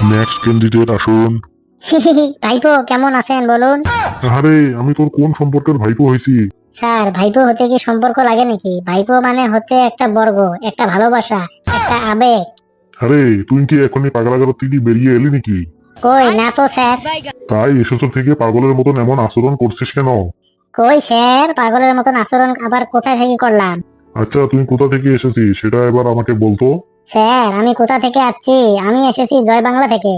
Next candidate আসুন। ভাইপো কেমন আছেন বলুন? আরে আমি তোর কোন সম্পর্কের ভাইপো হয়েছি? স্যার, ভাইপো হতে কি সম্পর্ক লাগে নাকি? ভাইপো মানে হচ্ছে একটা বর্গ, একটা ভালোবাসা, একটা আবেগ। আরে তুই কি এখনই পাগলাগারদ থেকে বেরিয়ে এলি নাকি? কই না তো স্যার। তাই এসেছ থেকে পাগলের মতন এমন আচরণ করছিস কেন? কই স্যার, পাগলের মতন আচরণ আবার কোথা থেকে করলাম? আচ্ছা তুই কোথা থেকে এসেছিস সেটা এবার আমাকে বলতো। স্যার, আমি কোথা থেকে আসছি? আমি এসেছি জয় বাংলা থেকে।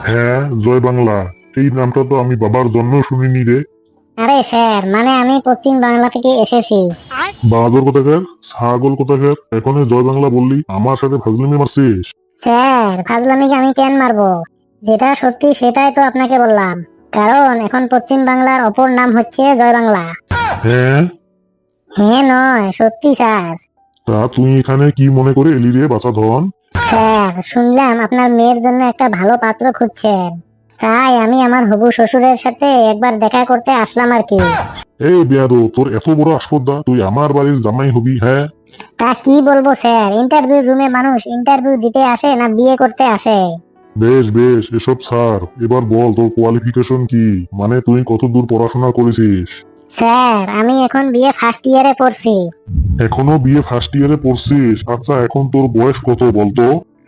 হ্যাঁ, জয় বাংলা। এই নামটা তো আমি বাবার জন্ম শুনিনি রে। আরে স্যার, মানে আমি পশ্চিম বাংলা থেকে এসেছি। বাহাদুর কোথাকার, ছাগল কোথাকার, এখন জয় বাংলা বললি, আমার সাথে ফাজলামি মারছিস? স্যার, ফাজলামিকে আমি কেন মারবো? যেটা সত্যি সেটাই তো আপনাকে বললাম। কারণ এখন পশ্চিম বাংলার অপর নাম হচ্ছে জয় বাংলা। হ্যাঁ, হ্যাঁ নয়, সত্যি স্যার। তা তুই এখানে কি মনে করে এলি রে বাছা ধন? স্যার, শুনলাম আপনার মেয়ের জন্য একটা ভালো পাত্র খুঁজছেন। তাই আমি আমার হবু শ্বশুরের সাথে একবার দেখা করতে আসলাম আর কি। এই বেয়াদো, তোর এত বড় আসপর্দা, তুই আমার বাড়ির জামাই হবি? হ্যাঁ, তা কি বলবো স্যার, ইন্টারভিউ রুমে মানুষ ইন্টারভিউ দিতে আসে না বিয়ে করতে আসে? বেশ বেশ, এসব ছাড়। এবার বল তোর কোয়ালিফিকেশন কি, মানে তুই কত দূর পড়াশোনা করেছিস? স্যার, আমি এখন বিয়ে ফার্স্ট ইয়ারে পড়ছি। এখনো বিয়ে ফার্স্ট ইয়ারে পড়ছিস? আচ্ছা এখন তোর বয়স কত বলতো?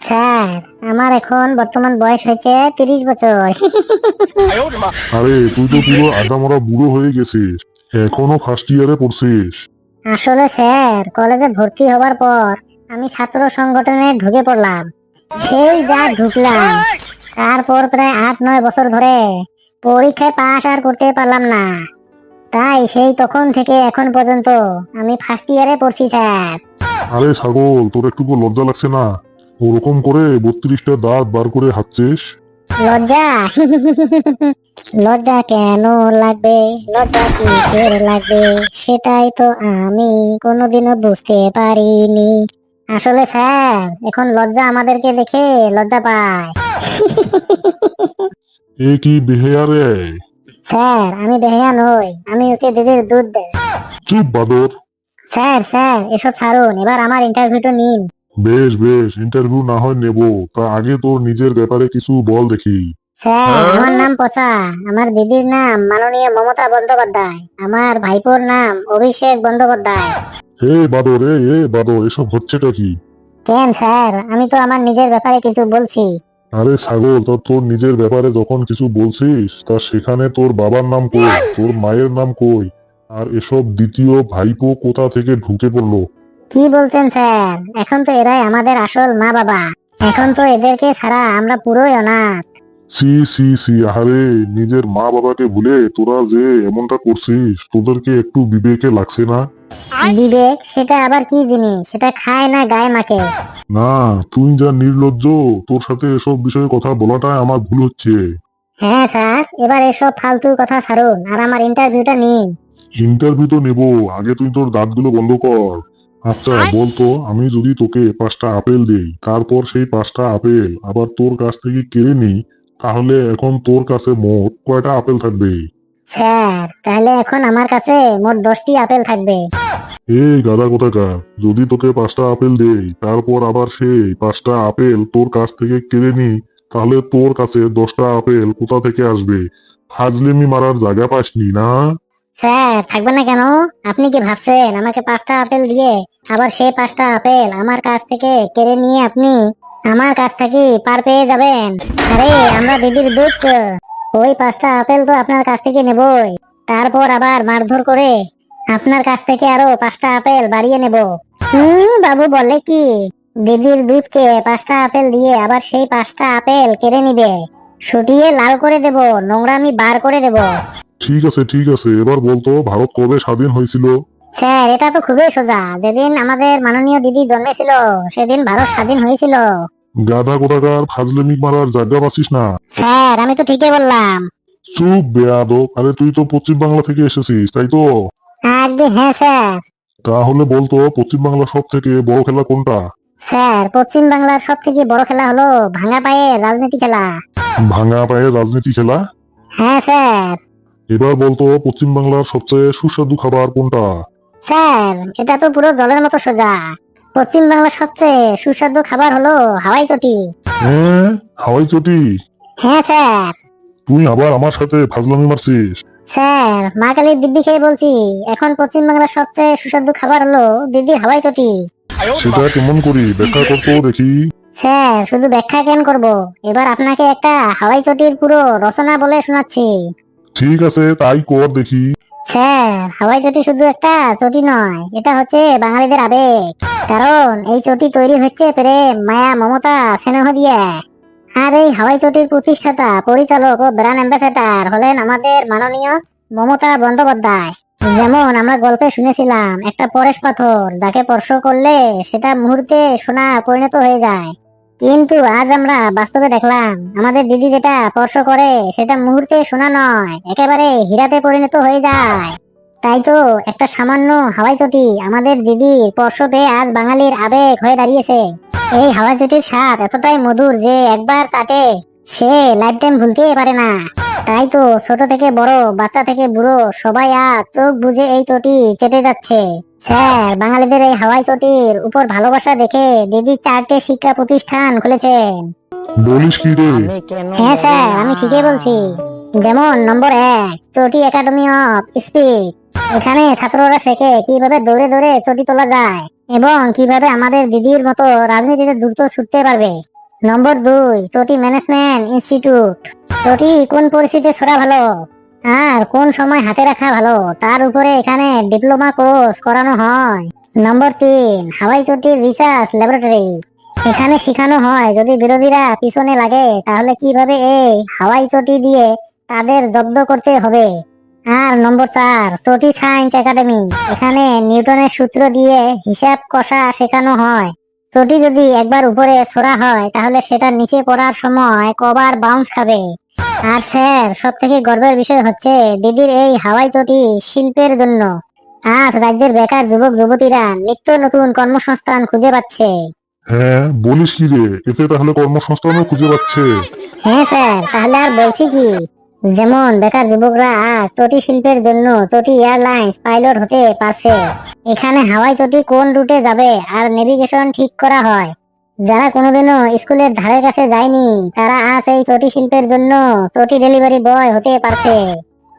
স্যার, আমার এখন বর্তমান বয়স হয়েছে 30 বছর। আরে তুই তো পুরো আগামরা বুড়ো হয়ে গেছিস, এখনো ফার্স্ট ইয়ারে পড়ছিস? আসলে স্যার, কলেজে ভর্তি হবার পর আমি ছাত্র সংগঠনে ঢুকে পড়লাম। সেই যা ঢুকলাম, তারপর প্রায় 8-9 বছর ধরে পরীক্ষায় পাশ আর করতে পারলাম না। তাই সেই তখন থেকে এখন পর্যন্ত আমি ফার্স্ট ইয়ারে পড়ছি স্যার। আরে ছাগল, তোর একটু লজ্জা লাগছে না? ওরকম করে 32টা দাঁত বার করে হাঁটছিস? লজ্জা? লজ্জা কেন লাগবে? লজ্জা কিসের লাগবে? সেটাই তো আমি কোনোদিনও বুঝতে পারিনি। আসলে স্যার, এখন লজ্জা আমাদেরকে দেখে লজ্জা পায়। এ কি বেহেয়া রে? স্যার, আমি বেহায়া নই, আমি হচ্ছে দিদির দুধ দেয়। চুপ বাদর। স্যার স্যার, এসব ছাড়ুন, এবার আমার ইন্টারভিউটা নিন। বেশ বেশ, ইন্টারভিউ না হয় নেব, তা আগে তোর নিজের ব্যাপারে কিছু বল দেখি। স্যার, আমার নাম পচা। আমার দিদির নাম মাননীয় মমতা বন্দ্যোপাধ্যায়। আমার ভাইপোর নাম অভিষেক বন্দ্যোপাধ্যায়। হে বাদর, এ বাদর, এসব হচ্ছেটা কি? কেন স্যার, আমি তো আমার নিজের ব্যাপারে কিছু বলছি। আরে ছাগল, তা তোর নিজের ব্যাপারে যখন কিছু বলছিস, তা সেখানে তোর বাবার নাম কই, তোর মায়ের নাম কই, আর এসব দ্বিতীয় ভাইপো কোথা থেকে ঢুকে পড়লো? কি বলছেন স্যার? এখন তো এরাই আমাদের আসল মা বাবা। এখন তো এদেরকে ছাড়া আমরা পুরোই অনাথ। সি সি সি, আহারে, নিজের মা বাবাকে ভুলে তোরা যে এমনটা করছিস, তোদেরকে একটু বিবেকে লাগছে না? বিবেক সেটা আবার কি জিনিস? সেটা খায় না গায়ে মাখে? না, তুই যা নির্লজ্জ, তোর সাথে এসব বিষয়ে কথা বলাটাই আমার ভুল হচ্ছে। হ্যাঁ স্যার, এবার এসব ফালতু কথা ছাড়ুন আর আমার ইন্টারভিউটা নিন। ইন্টারভিউ তো নেবো, আগে তুই তোর দাঁতগুলো বন্ধ কর। আচ্ছা বলতো, আমি যদি তোকে 5টা আপেল দেই, তারপর সেই 5টা আপেল আবার তোর কাছ থেকে কেড়ে নিই, তাহলে এখন তোর কাছে মোট কয়টা আপেল থাকবে? স্যার, তাহলে এখন আমার কাছে মোট 10টি আপেল থাকবে। এই গাধা কোথাকার, যদি তোকে 5টা আপেল দেই, তারপর আবার সেই 5টা আপেল তোর কাছ থেকে কেড়ে নিই, তাহলে তোর কাছে 10টা আপেল কোথা থেকে আসবে? ফাজলেমি মারার জায়গা পাসনি না? স্যার, থাকবে না কেন? আপনি কি ভাবছেন আমাকে 5টা আপেল দিয়ে আবার সেই 5টা আপেল আমার কাছ থেকে কেড়ে নিয়ে আপনি আমার কাছ থেকে পার পেয়ে যাবেন? আরে আমরা দিদির দুধ তো। ওই 5টা আপেল তো আপনার কাছ থেকে নেবই, তারপর আবার মারধর করে আপনার কাছ থেকে আরো 5টা আপেল বাড়িয়ে নেব। বাবু বলে কি, দিদির দুধকে 5টা আপেল দিয়ে আবার সেই 5টা আপেল কেড়ে নিবে। শুটিয়ে লাল করে দেব, নোংরামি বার করে দেব। ঠিক আছে ঠিক আছে, এবার বলতো ভারত কবে স্বাধীন হয়েছিল? স্যার, এটা তো খুবই সোজা। যেদিন আমাদের মাননীয় দিদি জন্মেছিল সেদিন ভারত স্বাধীন হয়েছিল। গাধা কোথাকার, ফাজলেমি মারার জায়গা পাচ্ছিস না? স্যার, আমি তো ঠিকই বললাম। চুপ বেয়াদব, আরে তুই তো পশ্চিম বাংলা থেকে এসেছিস তাই তো? একদম হ্যাঁ স্যার। তাহলে বলতো পশ্চিম বাংলা সব থেকে বড় খেলা কোনটা? স্যার, পশ্চিম বাংলার সব থেকে বড় খেলা হলো ভাঙা পায়ে রাজনীতি খেলা। ভাঙা পায়ে রাজনীতি খেলা? হ্যাঁ স্যার। এবার বলতো পশ্চিম বাংলার সবচেয়ে সুস্বাদু খাবার কোনটা? স্যার, এটা তো পুরো জলের মতো সোজা। পশ্চিম বাংলার সবচেয়ে সুস্বাদু খাবার হলো হাওয়াই চটি। হ্যাঁ, হাওয়াই চটি? হ্যাঁ স্যার। তুই আবার আমার সাথে ফাজলামি মারছিস? স্যার, মা কালীর দিব্যি খেয়ে বলছি, এখন পশ্চিম বাংলার সবচেয়ে সুস্বাদু খাবার হলো দিদির হাওয়াই চটি। সেটা কেমন করি ব্যাখ্যা করতো দেখি। স্যার, শুধু ব্যাখ্যা কেন করব, এবার আপনাকে একটা হাওয়াই চটির পুরো রচনা বলে শোনাচ্ছি। ঠিক আছে, তাই কর দেখি। স্যার, হাওয়াই চটি শুধু একটা চটি নয়, এটা হচ্ছে বাঙালিদের আবেগ। কারণ এই চটি তৈরি হচ্ছে প্রেম, মায়া, মমতা, স্নেহ দিয়ে। আর এই হাওয়াই চটির প্রতিষ্ঠাতা, পরিচালক ও ব্র্যান্ড অ্যাম্বাসেডর হলেন আমাদের মাননীয় মমতা বন্দ্যোপাধ্যায়। যেমন আমরা গল্পে শুনেছিলাম, একটা পরশ পাথর যাকে স্পর্শ করলে সেটা মুহূর্তে সোনা পরিণত হয়ে যায়। কিন্তু আজ আমরা বাস্তবে দেখলাম, আমাদের দিদি যেটা স্পর্শ করে সেটা মুহূর্তে সোনা নয়, একেবারে হীরাতে পরিণত হয়ে যায়। তাই তো একটা সামান্য হাওয়াই চটি আমাদের দিদির স্পর্শ পেয়ে আজ বাঙালির আবেগ হয়ে দাঁড়িয়েছে। এই হাওয়াই চটির স্বাদ এতটাই মধুর যে একবার চাটে সে লাইফ টাইম ভুলতেই পারে না। তাই তো ছোট থেকে বড়, বাচ্চা থেকে বুড়ো সবাই আজ চোখ বুজে এই চটি চেটে যাচ্ছে। স্যার, বাঙালিদের এই হাওয়াই চটির উপর ভালোবাসা দেখে দিদি 4টে শিক্ষা প্রতিষ্ঠান খুলেছেন। বলিস কি রে? হ্যাঁ স্যার, আমি ঠিকই বলছি। যেমন নম্বর 1, চটি একাডেমি অফ স্পিড। এখানে ছাত্ররা শেখে কিভাবে দৌড়ে দৌড়ে চটি তোলা যায় এবং কিভাবে আমাদের দিদির মতো রাজনীতিতে দ্রুত ছুটতে পারবে। নম্বর 2, চটি ম্যানেজমেন্ট ইনস্টিটিউট। চটি কোন পরিস্থিতিতে ছোড়া ভালো আর কোন সময় হাতে রাখা ভালো তার উপরে এখানে ডিপ্লোমা কোর্স করানো হয়। নম্বর 3, হাওয়াই চটির রিসার্চ ল্যাবরেটরি। এখানে শেখানো হয় যদি বিরোধীরা পিছনে লাগে তাহলে কিভাবে এই হাওয়াই চটি দিয়ে তাদের জব্দ করতে হবে। আর নম্বর 4, চটি সায়েন্স একাডেমি। এখানে নিউটনের সূত্র দিয়ে হিসাব কষা শেখানো হয়। চটি যদি একবার উপরে ছোড়া হয় তাহলে সেটা নিচে পড়ার সময় কবার বাউন্স খাবে। আর স্যার, সব থেকে গর্বের বিষয় হচ্ছে দিদির এই হাওয়াই চটি শিল্পের জন্য আজ রাজ্যের বেকার যুবক যুবতীরা নিত্য নতুন কর্মসংস্থান খুঁজে পাচ্ছে। হ্যাঁ, বলিস কি রে, এতে তাহলে কর্মসংস্থানও খুঁজে পাচ্ছে? হ্যাঁ স্যার, তাহলে আর বলছি কি, যেমন বেকার যুবকরা আজ চটি শিল্পের জন্য চটি এয়ারলাইন্স পাইলট হতে পারছে। এখানে হাওয়াই চটি কোন রুটে যাবে আর নেভিগেশন ঠিক করা হয়। যারা কোনোদিনও স্কুলের ধারে কাছে যায়নি তারা আজ এই চটি শিল্পের জন্য চটি ডেলিভারি বয় হতে পারছে।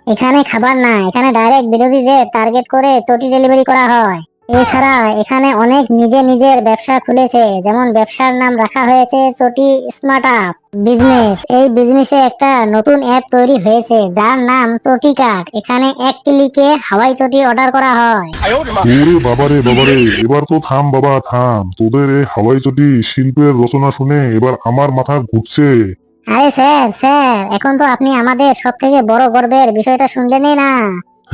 এখানে খাবার না, এখানে ডাইরেক্ট বিরোধীদের টার্গেট করে চটি ডেলিভারি করা হয়। এছাড়া এখানে অনেক নিজের ব্যবসা খুলেছে, যেমন ব্যবসার নাম রাখা হয়েছে চটি স্মার্ট আপ বিজনেস। এই বিজনেসে একটা নতুন অ্যাপ তৈরি হয়েছে যার নাম চটি কার্ড। এখানে এক ক্লিকে হাওয়াই চটি অর্ডার করা হয়। ওরে বাবারে বাবারে, এবার তো থাম বাবা থাম, তোদের এই হাওয়াই চটি শিল্পের রচনা শুনে এবার আমার মাথা ঘুরছে। আরে স্যার স্যার, এখন তো আপনি আমাদের সব থেকে বড় গর্বের বিষয়টা শুনলেনই না।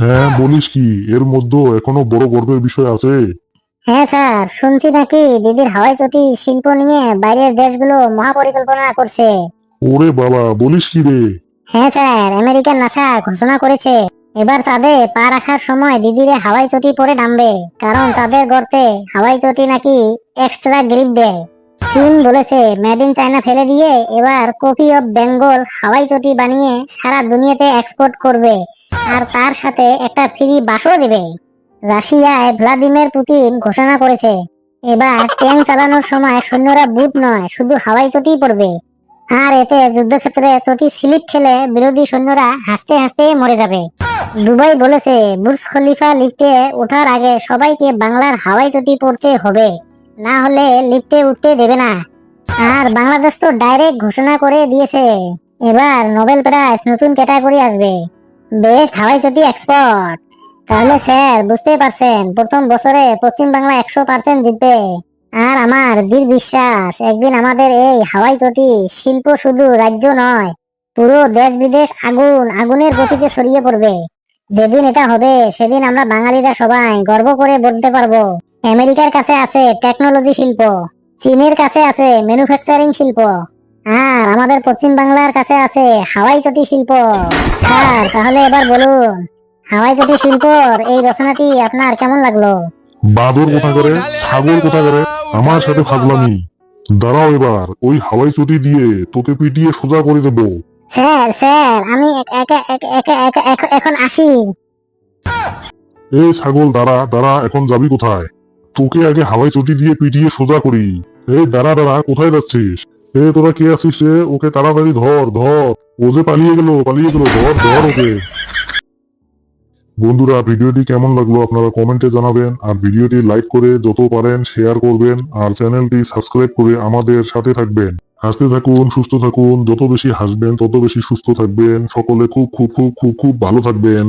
হ্যাঁ, বলিস কি, এর মধ্যে এখনো বড় গর্বের বিষয় আছে? হ্যাঁ স্যার, শুনছি নাকি দিদির হাওয়াই চটি শিল্প নিয়ে বাইরের দেশগুলো মহাপরিকল্পনা করছে। ওরে বাবা, বলিস কি রে? হ্যাঁ স্যার, আমেরিকার নাসা ঘোষণা করেছে এবার চাঁদে পা রাখার সময় দিদিরে হাওয়াই চটি পরে নামবে, কারণ তাদের গর্তে হাওয়াই চটি নাকি এক্সট্রা গ্রিপ দেয়। চীন বলেছে মেড ইন চায়না ফেলে দিয়ে এবার কপি অফ বেঙ্গল হাওয়াই চটি বানিয়ে সারা দুনিয়াতে এক্সপোর্ট করবে, আর তার সাথে একটা ফ্রি বাসও দেবে। রাশিয়ায় ভ্লাদিমির পুতিন ঘোষণা করেছে এবার ট্যাঙ্ক চালানোর সময় সৈন্যরা বুট নয় শুধু হাওয়াই চটি পরবে। আর এতে যুদ্ধক্ষেত্রে চটি স্লিপ খেলে বিরোধী সৈন্যরা হাসতে হাসতে মরে যাবে। দুবাই বলেছে বুর্জ খলিফা লিফটে ওঠার আগে সবাইকে বাংলার হাওয়াই চটি পরতে হবে, না হলে লিফটে উঠতে দেবে না। আর বাংলাদেশ তো ডাইরেক্ট ঘোষণা করে দিয়েছে এবার নোবেল প্রাইজ নতুন ক্যাটাগরি আসবে, বেস্ট হাওয়াই চটি এক্সপোর্ট। তাহলে স্যার বুঝতেই পারছেন প্রথম বছরে পশ্চিম বাংলা 100% জিতবে। আর আমার দৃঢ় বিশ্বাস একদিন আমাদের এই হাওয়াই চটি শিল্প শুধু রাজ্য নয়, পুরো দেশ বিদেশ আগুনের গতিতে ছড়িয়ে পড়বে। যেদিন এটা হবে সেদিন আমরা বাঙালিরা সবাই গর্ব করে বলতে পারবো আমেরিকার কাছে আছে টেকনোলজি শিল্প, চীনের কাছে আছে ম্যানুফ্যাকচারিং শিল্প, আর আমাদের পশ্চিম বাংলার কাছে আছে হাওয়াই চটি শিল্প। স্যার, তাহলে এবার বলুন হাওয়াই চটি শিল্পর এই রচনাটি আপনার কেমন লাগলো? বাদর কোথা করে, ছাগল কোথা করে, আমার সাথে ফাজলামি! দাঁড়াও, এবার ওই হাওয়াই চটি দিয়ে তোকে পিটিয়ে সোজা করে দেবো। স্যার স্যার, আমি এখন আসি। এই ছাগল, দাঁড়া দাঁড়া, এখন যাবি কোথায়? তোকে আগে হাওয়াই চটি দিয়ে পিটিয়ে সোজা করি। এই দাঁড়া দাঁড়া, কোথায় যাচ্ছিস? তোরা কে আছিস রে? ওকে তাড়াতাড়ি ধর ধর। ও যে পালিয়ে গেল, ধর ধর ওকে। বন্ধুরা, ভিডিওটি কেমন লাগলো আপনারা কমেন্টে জানাবেন, আর ভিডিওটি লাইক করে যত পারেন শেয়ার করবেন, আর চ্যানেলটি সাবস্ক্রাইব করে আমাদের সাথে থাকবেন। হাসতে থাকুন, সুস্থ থাকুন, যত বেশি হাসবেন তত বেশি সুস্থ থাকবেন। সকলে খুব খুব খুব খুব খুব ভালো থাকবেন।